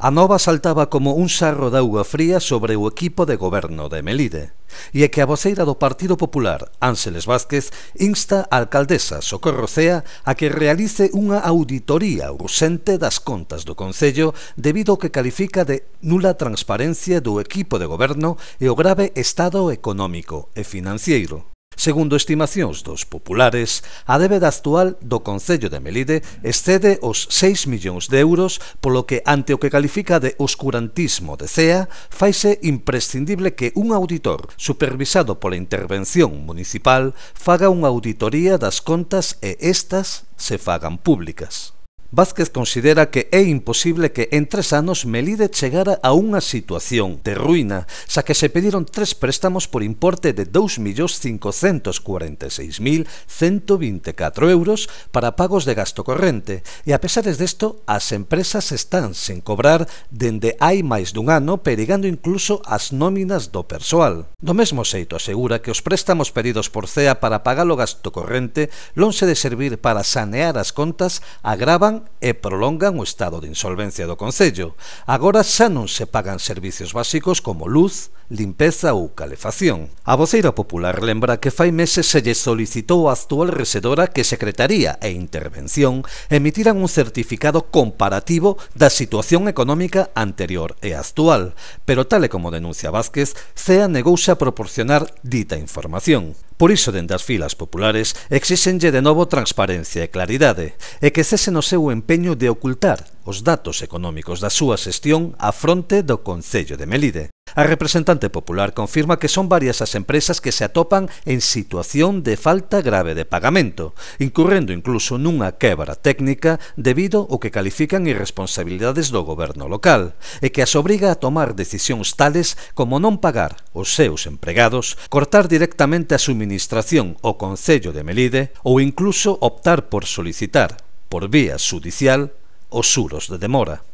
A nova saltaba como un xarro de auga fría sobre o equipo de goberno de Melide, e é que a voceira do Partido Popular, Ánxeles Vázquez, insta a alcaldesa Socorro Cea a que realice unha auditoría urxente das contas do Concello debido ao que califica de nula transparencia do equipo de goberno e o grave estado económico e financiero. Segundo estimacións dos populares, a débeda actual do Concello de Melide excede os 6 millóns de euros, polo que, ante o que califica de oscurantismo de Cea, faise imprescindible que un auditor, supervisado pola intervención municipal, faga unha auditoría das contas e estas se fagan públicas. Vázquez considera que é imposible que en 3 anos Melide chegara a unha situación de ruína, xa que se pediron 3 préstamos por importe de 2.546.124 euros para pagos de gasto corrente, e a pesares desto, as empresas están sen cobrar dende hai máis dun ano, perigando incluso as nóminas do persoal. Do mesmo xeito asegura que os préstamos pedidos por Cea para pagar o gasto corrente, lonxe de servir para sanear as contas, agravan e prolongan o estado de insolvencia do Concello. Agora xa non se pagan servicios básicos como luz, limpeza ou calefacción. A voceira popular lembra que fai meses se lle solicitou á actual rexedora que Secretaría e Intervención emitiran un certificado comparativo da situación económica anterior e actual, pero tal e como denuncia Vázquez, Cea negouse a proporcionar dita información. Por iso, dende as filas populares, exíxenlle de novo transparencia e claridade, e que cese no seu empeño de ocultar os datos económicos da súa xestión á fronte do Concello de Melide. A representante popular confirma que son varias as empresas que se atopan en situación de falta grave de pagamento, incurrendo incluso nunha quebra técnica debido ao que califican irresponsabilidades do goberno local, e que as obriga a tomar decisións tales como non pagar os seus empregados, cortar directamente a suministración ao Concello de Melide ou incluso optar por solicitar, por vía xudicial, os xuros de demora.